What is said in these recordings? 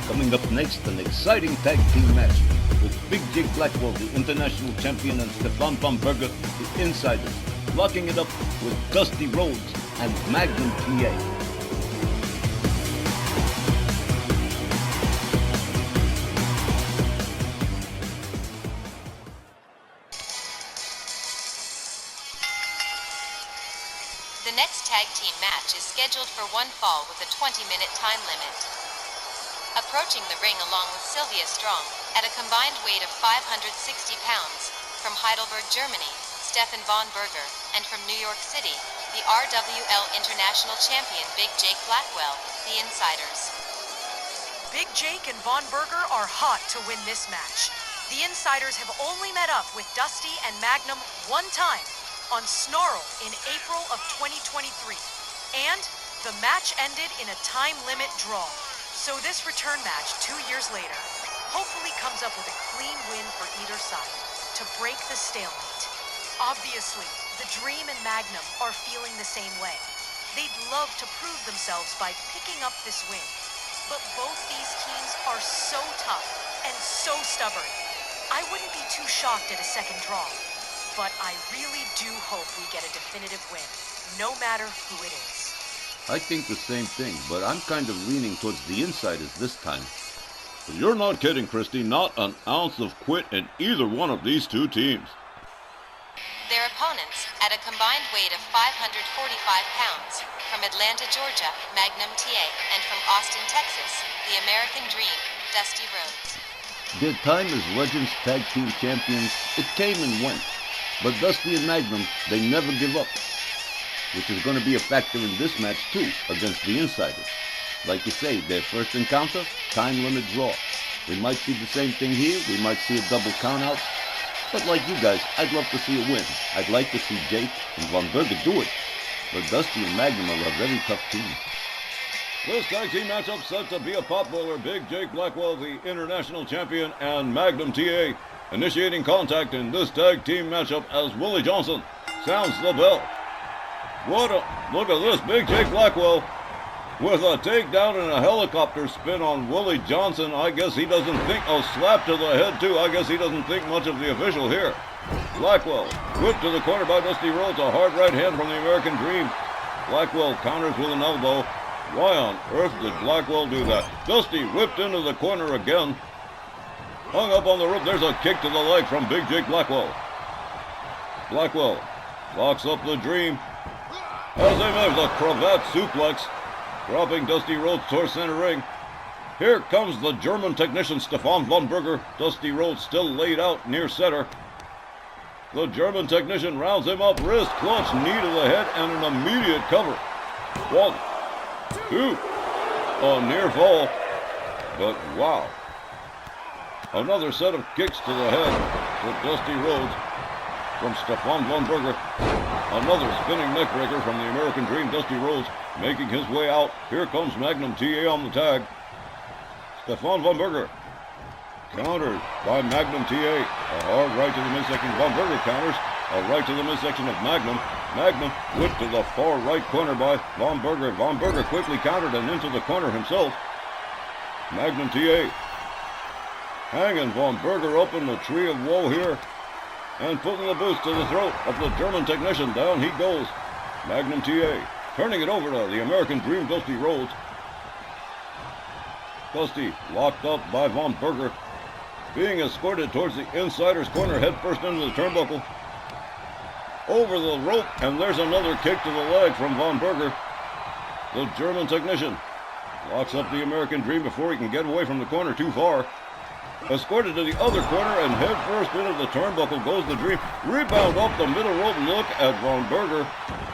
Coming up next, an exciting tag team match with Big Jake Blackwell, the international champion, and Stefan Von Berger, the insiders, locking it up with Dusty Rhodes and Magnum TA. The next tag team match is scheduled for one fall with a 20-minute time limit. Approaching the ring along with Sylvia Strong, at a combined weight of 560 pounds, from Heidelberg, Germany, Stefan Von Berger, and from New York City, the RWL International Champion Big Jake Blackwell, the Insiders. Big Jake and Von Berger are hot to win this match. The Insiders have only met up with Dusty and Magnum one time, on Snarl in April of 2023, and the match ended in a time limit draw. So this return match 2 years later hopefully comes up with a clean win for either side to break the stalemate. Obviously, the Dream and Magnum are feeling the same way. They'd love to prove themselves by picking up this win, but both these teams are so tough and so stubborn. I wouldn't be too shocked at a second draw. But I really do hope we get a definitive win, no matter who it is. I think the same thing, but I'm kind of leaning towards the Insiders this time. You're not kidding, Christy. Not an ounce of quit in either one of these two teams. Their opponents, at a combined weight of 545 pounds, from Atlanta, Georgia, Magnum TA, and from Austin, Texas, the American Dream, Dusty Rhodes. Their time as Legends Tag Team Champions, it came and went. But Dusty and Magnum, they never give up, which is going to be a factor in this match too, against the Insiders. Like you say, their first encounter, time limit draw. We might see the same thing here, we might see a double count out. But like you guys, I'd love to see a win. I'd like to see Jake and Von Berger do it. But Dusty and Magnum are a very tough team. This tag team matchup set to be a potboiler. Big Jake Blackwell, the international champion, and Magnum TA. Initiating contact in this tag team matchup as Willie Johnson sounds the bell. Look at this, Big Jake Blackwell with a takedown and a helicopter spin on Willie Johnson. I guess he doesn't think, a slap to the head too. I guess he doesn't think much of the official here. Blackwell whipped to the corner by Dusty Rhodes, a hard right hand from the American Dream. Blackwell counters with an elbow. Why on earth did Blackwell do that? Dusty whipped into the corner again. Hung up on the rope. There's a kick to the leg from Big Jake Blackwell. Blackwell locks up the Dream as they make the cravat suplex, dropping Dusty Rhodes towards center ring. Here comes the German technician Stefan Von Berger. Dusty Rhodes still laid out near center. The German technician rounds him up, wrist clutch, knee to the head, and an immediate cover. 1, 2, a near fall, but wow. Another set of kicks to the head with Dusty Rhodes from Stefan Von Berger. Another spinning neckbreaker from the American Dream. Dusty Rhodes making his way out. Here comes Magnum TA on the tag. Stefan Von Berger countered by Magnum TA. A hard right to the midsection. Von Berger counters. A right to the midsection of Magnum. Magnum whipped to the far right corner by Von Berger. Von Berger quickly countered and into the corner himself. Magnum TA hanging Von Berger up in the tree of woe here and putting the boots to the throat of the German technician. Down he goes. Magnum TA turning it over to the American Dream, Dusty Rhodes. Dusty locked up by Von Berger, being escorted towards the Insider's corner, head first into the turnbuckle. Over the rope, and there's another kick to the leg from Von Berger. The German technician locks up the American Dream before he can get away from the corner too far. Escorted to the other corner, and head first into the turnbuckle goes the Dream. Rebound off the middle rope. Look at Von Berger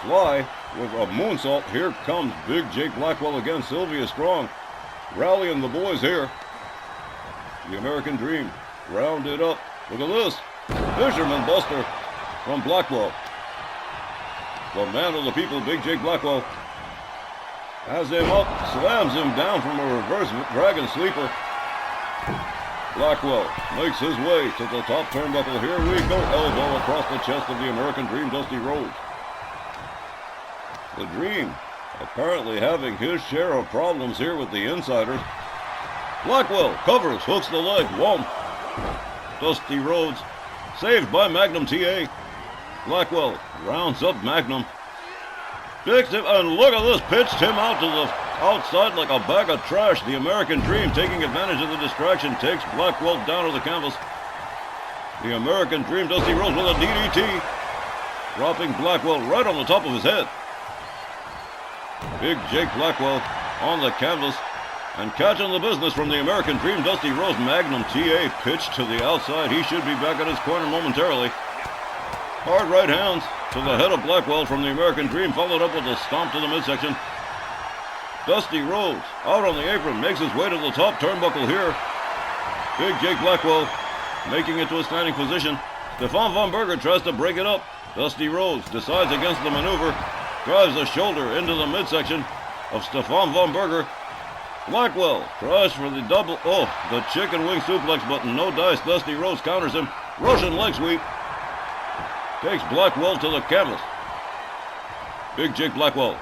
fly with a moonsault. Here comes Big Jake Blackwell again. Sylvia Strong rallying the boys here. The American Dream rounded up. Look at this. Fisherman Buster from Blackwell. The man of the people, Big Jake Blackwell, has him up, slams him down from a reverse dragon sleeper. Blackwell makes his way to the top turnbuckle. Here we go. Elbow across the chest of the American Dream, Dusty Rhodes. The Dream apparently having his share of problems here with the Insiders. Blackwell covers, hooks the leg. 1. Dusty Rhodes saved by Magnum TA. Blackwell rounds up Magnum. Picks him, and look at this, pitched him out to the outside like a bag of trash. The American Dream, taking advantage of the distraction, takes Blackwell down to the canvas. The American Dream, Dusty Rhodes with a DDT, dropping Blackwell right on the top of his head. Big Jake Blackwell on the canvas and catching the business from the American Dream, Dusty Rhodes. Magnum TA pitched to the outside. He should be back at his corner momentarily. Hard right hands to the head of Blackwell from the American Dream, followed up with a stomp to the midsection. Dusty Rhodes out on the apron, makes his way to the top turnbuckle here. Big Jake Blackwell making it to a standing position. Stefan Von Berger tries to break it up. Dusty Rhodes decides against the maneuver, drives a shoulder into the midsection of Stefan Von Berger. Blackwell tries for the double, the chicken wing suplex, but no dice. Dusty Rhodes counters him. Russian leg sweep. Takes Blackwell to the canvas. Big Jake Blackwell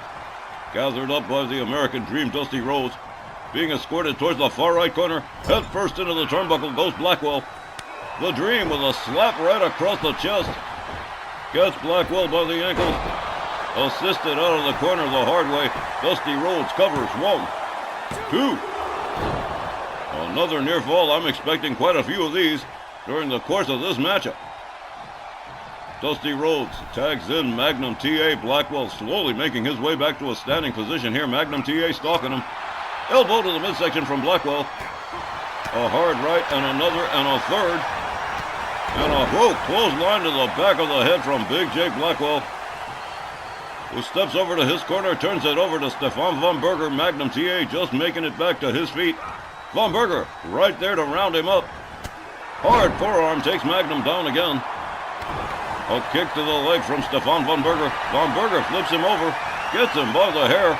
gathered up by the American Dream, Dusty Rhodes, being escorted towards the far right corner. Head first into the turnbuckle goes Blackwell. The Dream with a slap right across the chest. Gets Blackwell by the ankles. Assisted out of the corner the hard way. Dusty Rhodes covers. 1, 2. Another near fall. I'm expecting quite a few of these during the course of this matchup. Dusty Rhodes tags in Magnum TA. Blackwell slowly making his way back to a standing position here. Magnum TA stalking him. Elbow to the midsection from Blackwell. A hard right and another and a third. And a clothesline to the back of the head from Big Jake Blackwell, who steps over to his corner, turns it over to Stefan Von Berger. Magnum TA just making it back to his feet. Von Berger right there to round him up. Hard forearm takes Magnum down again. A kick to the leg from Stefan Von Berger. Von Berger flips him over, gets him by the hair.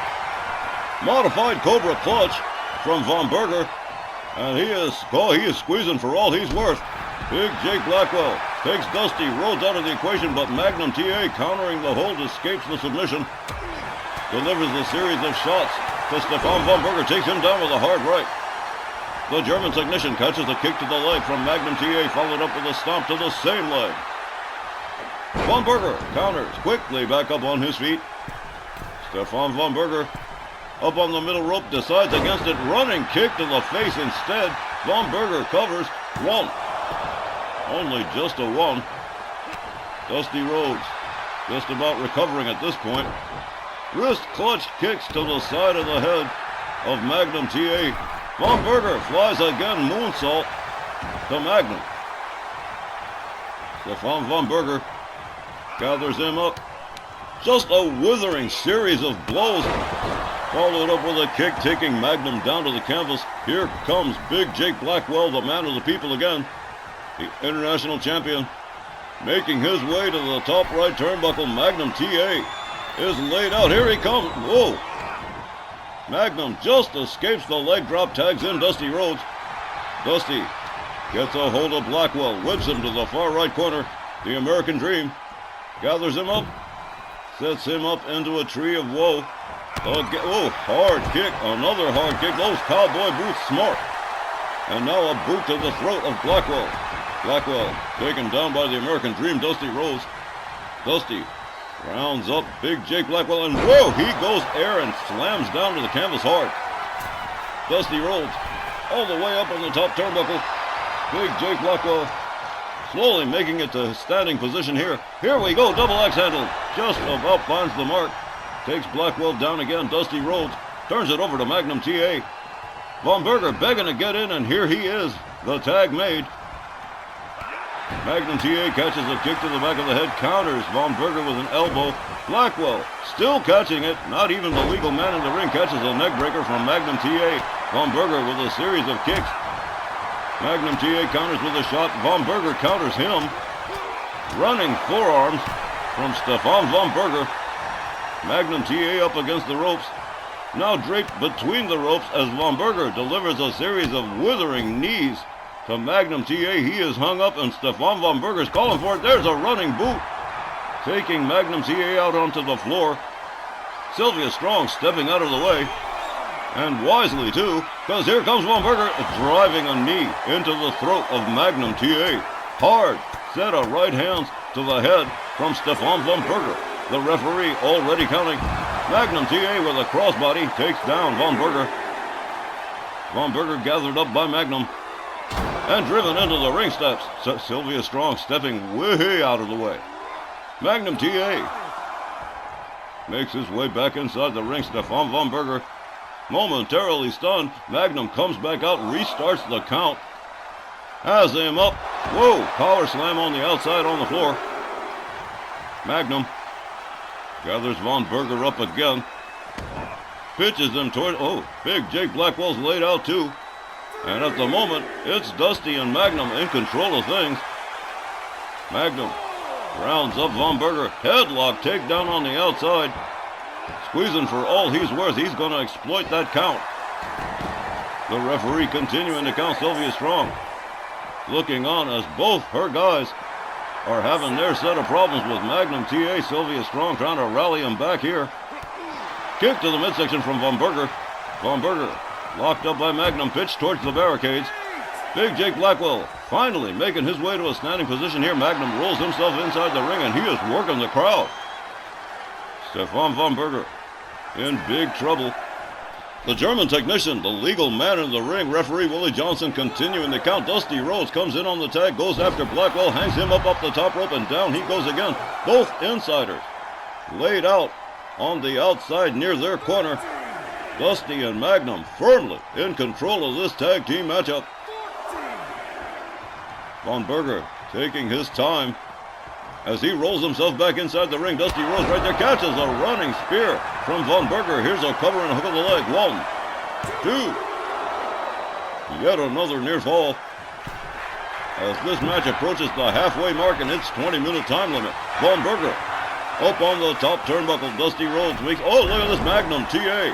Modified Cobra clutch from Von Berger, and he is squeezing for all he's worth. Big Jake Blackwell takes Dusty Rhodes out of the equation, but Magnum TA, countering the hold, escapes the submission. Delivers a series of shots to Stefan Von Berger, takes him down with a hard right. The German technician catches a kick to the leg from Magnum TA, followed up with a stomp to the same leg. Von Berger counters quickly back up on his feet. Stefan Von Berger up on the middle rope, decides against it. Running kick to the face instead. Von Berger covers. 1. Only just a 1. Dusty Rhodes just about recovering at this point. Wrist clutch kicks to the side of the head of Magnum TA. Von Berger flies again, moonsault to Magnum. Stefan Von Berger gathers him up. Just a withering series of blows, followed up with a kick, taking Magnum down to the canvas. Here comes Big Jake Blackwell, the man of the people again. The international champion, making his way to the top right turnbuckle. Magnum TA is laid out. Here he comes. Whoa. Magnum just escapes the leg drop, tags in Dusty Rhodes. Dusty gets a hold of Blackwell, whips him to the far right corner. The American Dream gathers him up, sets him up into a tree of woe. Hard kick, another hard kick. Those cowboy boots smart. And now a boot to the throat of Blackwell. Blackwell taken down by the American Dream, Dusty Rhodes. Dusty rounds up Big Jake Blackwell, and whoa, he goes air and slams down to the canvas hard. Dusty Rhodes all the way up on the top turnbuckle. Big Jake Blackwell slowly making it to standing position here. Here we go, double axe handle. Just about finds the mark. Takes Blackwell down again. Dusty Rhodes turns it over to Magnum TA. Von Berger begging to get in, and here he is. The tag made. Magnum TA catches a kick to the back of the head, counters Von Berger with an elbow. Blackwell still catching it. Not even the legal man in the ring catches a neck breaker from Magnum TA. Von Berger with a series of kicks. Magnum TA counters with a shot. Von Berger counters him. Running forearms from Stefan Von Berger. Magnum TA up against the ropes. Now draped between the ropes as Von Berger delivers a series of withering knees to Magnum TA. He is hung up, and Stefan Von Berger's calling for it. There's a running boot, taking Magnum TA out onto the floor. Sylvia Strong stepping out of the way. And wisely, too, because here comes Von Berger driving a knee into the throat of Magnum TA. Hard set of right hands to the head from Stefan Von Berger. The referee already counting. Magnum TA with a crossbody takes down Von Berger. Von Berger gathered up by Magnum and driven into the ring steps. Sylvia Strong stepping way out of the way. Magnum TA makes his way back inside the ring. Stefan Von Berger momentarily stunned. Magnum comes back out, restarts the count. Has him up. Whoa, power slam on the outside on the floor. Magnum gathers Von Berger up again. Pitches him toward, Big Jake Blackwell's laid out too. And at the moment, it's Dusty and Magnum in control of things. Magnum rounds up Von Berger. Headlock takedown on the outside. Squeezing for all he's worth. He's going to exploit that count. The referee continuing to count. Sylvia Strong looking on as both her guys are having their set of problems with Magnum TA. Sylvia Strong trying to rally him back here. Kick to the midsection from Von Berger. Von Berger locked up by Magnum, pitched towards the barricades. Big Jake Blackwell finally making his way to a standing position here. Magnum rolls himself inside the ring and he is working the crowd. Stefan Von Berger in big trouble. The German technician, the legal man in the ring, referee Willie Johnson continuing the count. Dusty Rhodes comes in on the tag, goes after Blackwell, hangs him up the top rope, and down he goes again. Both insiders laid out on the outside near their corner. Dusty and Magnum firmly in control of this tag team matchup. Von Berger taking his time as he rolls himself back inside the ring. Dusty Rhodes right there catches a running spear from Von Berger. Here's a cover and a hook of the leg. 1, 2. Yet another near fall as this match approaches the halfway mark in its 20-minute time limit. Von Berger up on the top turnbuckle. Dusty Rhodes makes, look at this Magnum TA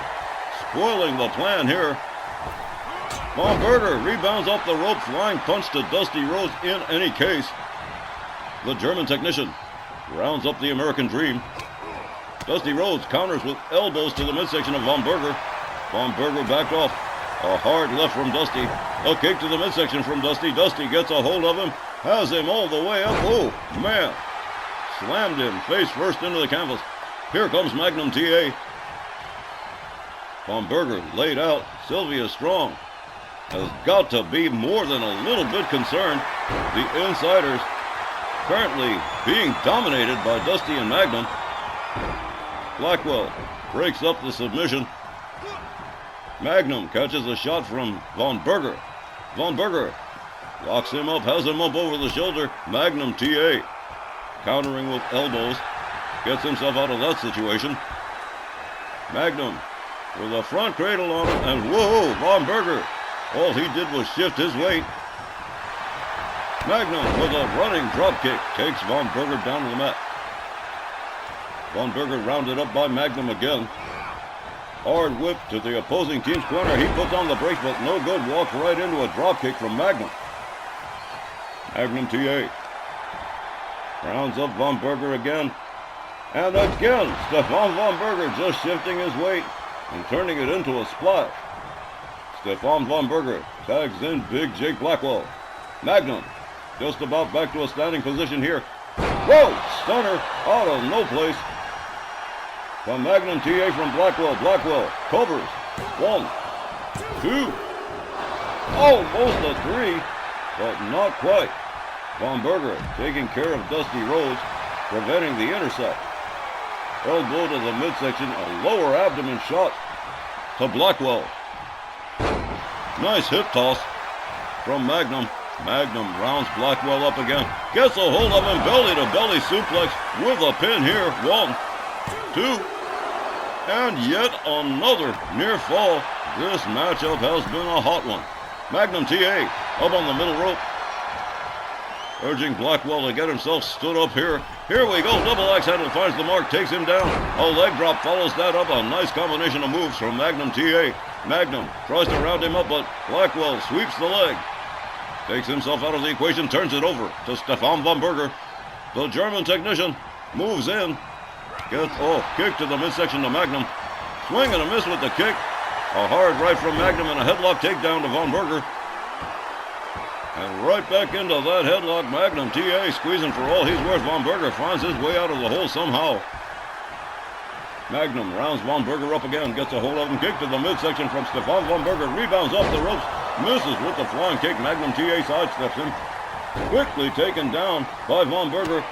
spoiling the plan here. Von Berger rebounds off the rope, flying punch to Dusty Rhodes in any case. The German technician rounds up the American Dream. Dusty Rhodes counters with elbows to the midsection of Von Berger. Von Berger backed off. A hard left from Dusty. A kick to the midsection from Dusty. Dusty gets a hold of him. Has him all the way up. Oh, man. Slammed him face first into the canvas. Here comes Magnum TA. Von Berger laid out. Sylvia Strong has got to be more than a little bit concerned. The insiders currently being dominated by Dusty and Magnum. Blackwell breaks up the submission. Magnum catches a shot from Von Berger. Von Berger locks him up, has him up over the shoulder. Magnum TA countering with elbows. Gets himself out of that situation. Magnum with a front cradle on him, and whoa, Von Berger. All he did was shift his weight. Magnum with a running drop kick takes Von Berger down to the mat. Von Berger rounded up by Magnum again. Hard whip to the opposing team's corner. He puts on the brakes, but no good. Walks right into a drop kick from Magnum. Magnum TA rounds up Von Berger again. And again, Stefan Von Berger just shifting his weight and turning it into a splash. Stefan Von Berger tags in Big Jake Blackwell. Magnum just about back to a standing position here. Whoa! Stunner out of no place. From Magnum TA from Blackwell. Blackwell covers. 1, 2. Almost a 3, but not quite. Von Berger taking care of Dusty Rhodes, preventing the intercept. Elbow to the midsection, a lower abdomen shot to Blackwell. Nice hip toss from Magnum. Magnum rounds Blackwell up again. Gets a hold of him, belly-to-belly suplex with a pin here. 1, 2. And yet another near fall. This matchup has been a hot one. Magnum TA up on the middle rope, urging Blackwell to get himself stood up here. Here we go. Double axe handle finds the mark, takes him down. A leg drop follows that up. A nice combination of moves from Magnum TA. Magnum tries to round him up, but Blackwell sweeps the leg. Takes himself out of the equation, turns it over to Stefan Von Berger. The German technician moves in. Gets, kick to the midsection to Magnum. Swing and a miss with the kick. A hard right from Magnum and a headlock takedown to Von Berger. And right back into that headlock, Magnum TA squeezing for all he's worth. Von Berger finds his way out of the hole somehow. Magnum rounds Von Berger up again, gets a hold of him, kick to the midsection from Stefan Von Berger, rebounds off the ropes, misses with the flying kick. Magnum TA sidesteps him. Quickly taken down by Von Berger.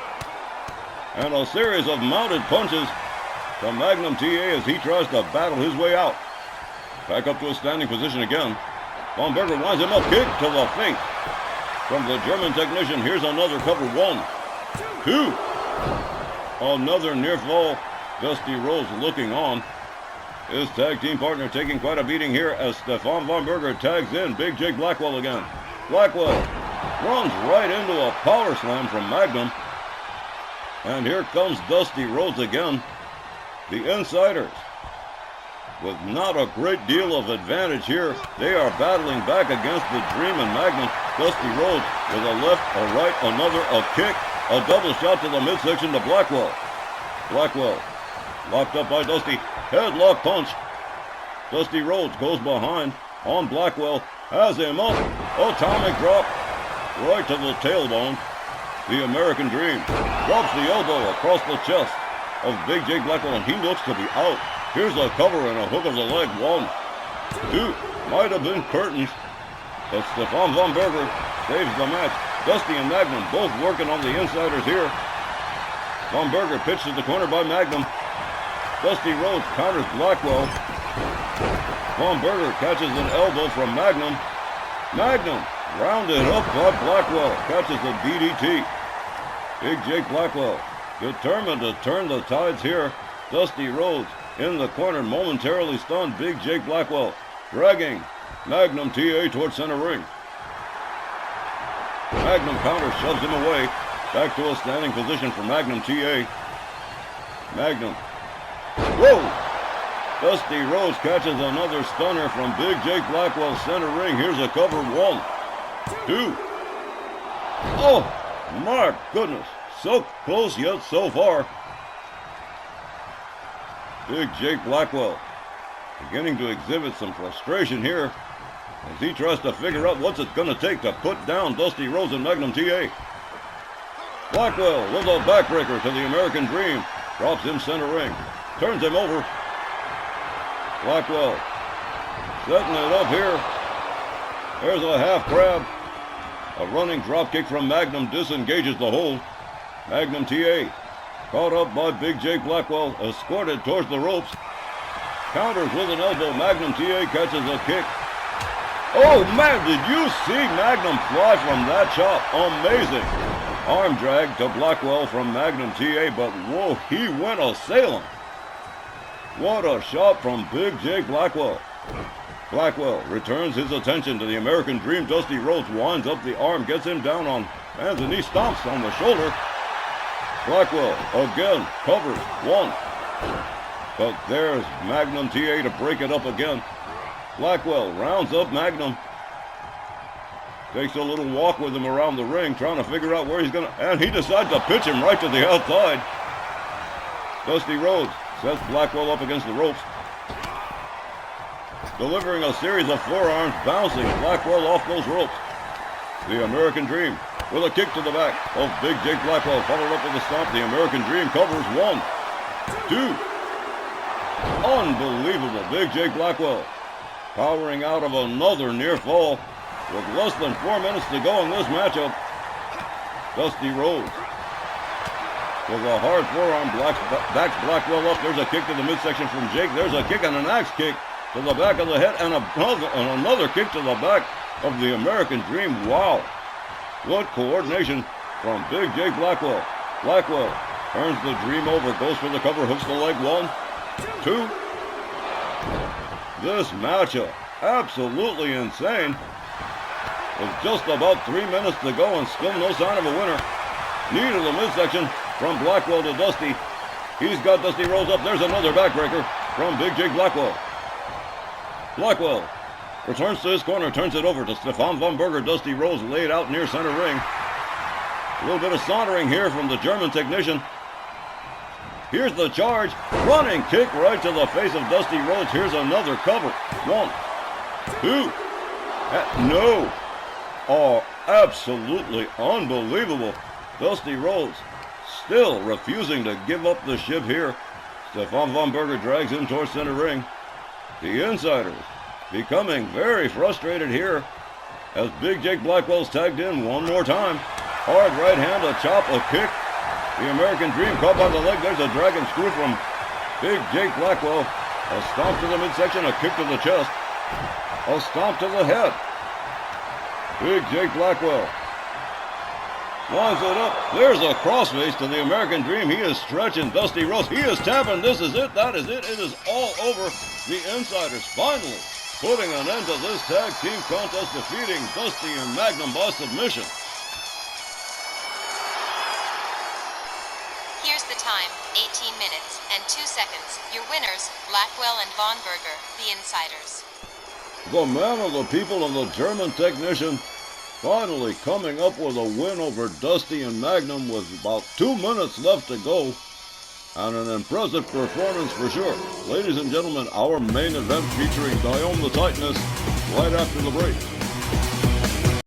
And a series of mounted punches to Magnum TA as he tries to battle his way out. Back up to a standing position again. Von Berger winds him up, kick to the face from the German technician. Here's another cover. 1, 2. Another near fall. Dusty Rhodes looking on. His tag team partner taking quite a beating here as Stefan Von Berger tags in Big Jake Blackwell again. Blackwell runs right into a power slam from Magnum. And here comes Dusty Rhodes again. The Insiders, with not a great deal of advantage here, they are battling back against the Dream and Magnum. Dusty Rhodes with a left, a right, another, a kick, a double shot to the midsection to Blackwell. Blackwell locked up by Dusty. Headlock punch. Dusty Rhodes goes behind on Blackwell. Has him up. Atomic drop. Right to the tailbone. The American Dream drops the elbow across the chest of Big Jake Blackwell, and he looks to be out. Here's a cover and a hook of the leg. 1, 2. Might have been curtains. But Stefan Von Berger saves the match. Dusty and Magnum both working on the Insiders here. Von Berger pitched to the corner by Magnum. Dusty Rhodes counters Blackwell. Von Berger catches an elbow from Magnum. Magnum rounded up by Blackwell. Catches a DDT. Big Jake Blackwell determined to turn the tides here. Dusty Rhodes in the corner, momentarily stunned Big Jake Blackwell, dragging Magnum TA towards center ring. Magnum counter shoves him away. Back to a standing position for Magnum TA. Magnum. Whoa! Dusty Rhodes catches another stunner from Big Jake Blackwell center ring. Here's a cover. 1, 2. Oh, my goodness. So close yet so far. Big Jake Blackwell beginning to exhibit some frustration here as he tries to figure out what's it going to take to put down Dusty Rhodes and Magnum TA. Blackwell with a backbreaker to the American Dream. Drops him center ring. Turns him over. Blackwell setting it up here. There's a half crab. A running drop kick from Magnum disengages the hold. Magnum TA caught up by Big Jake Blackwell, escorted towards the ropes. Counters with an elbow. Magnum TA catches a kick. Oh man, did you see Magnum fly from that chop? Amazing. Arm drag to Blackwell from Magnum TA, but whoa, he went a-sailing. What a shot from Big Jake Blackwell. Blackwell returns his attention to the American Dream. Dusty Rhodes winds up the arm, gets him down on hands and knee, stomps on the shoulder. Blackwell again covers. 1. But there's Magnum TA to break it up again. Blackwell rounds up Magnum. Takes a little walk with him around the ring, trying to figure out where he's going to... And he decides to pitch him right to the outside. Dusty Rhodes sets Blackwell up against the ropes. Delivering a series of forearms, bouncing Blackwell off those ropes. The American Dream with a kick to the back of Big Jake Blackwell, followed up with a stomp. The American Dream covers. 1, 2. Unbelievable. Big Jake Blackwell powering out of another near fall with less than 4 minutes to go in this matchup. Dusty Rhodes with a hard forearm backs Blackwell up. There's a kick to the midsection from Jake. There's a kick and an axe kick to the back of the head, and another kick to the back of the American Dream. Wow. What coordination from Big Jake Blackwell. Blackwell turns the Dream over, goes for the cover, hooks the leg. 1, 2. This matchup, absolutely insane. With just about 3 minutes to go and still no sign of a winner. Knee to the midsection from Blackwell to Dusty. He's got Dusty Rhodes up. There's another backbreaker from Big Jake Blackwell. Blackwell returns to his corner, turns it over to Stefan Von Berger. Dusty Rhodes laid out near center ring. A little bit of sauntering here from the German technician. Here's the charge. Running kick right to the face of Dusty Rhodes. Here's another cover. 1, 2. No. Oh, absolutely unbelievable. Dusty Rhodes still refusing to give up the ship here. Stefan Von Berger drags him towards center ring. The Insiders becoming very frustrated here as Big Jake Blackwell's tagged in one more time. Hard right hand, a chop, a kick. The American Dream caught by the leg. There's a dragon screw from Big Jake Blackwell. A stomp to the midsection, a kick to the chest. A stomp to the head. Big Jake Blackwell lines it up. There's a crossface to the American Dream. He is stretching Dusty Rhodes. He is tapping. This is it. That is it. It is all over. The Insiders finally putting an end to this tag team contest, defeating Dusty and Magnum by submission. Here's the time, 18 minutes and 2 seconds. Your winners, Blackwell and Von Berger, the Insiders. The man of the people and the German technician finally coming up with a win over Dusty and Magnum with about 2 minutes left to go. And an impressive performance for sure. Ladies and gentlemen, our main event featuring Diome the Titaness right after the break.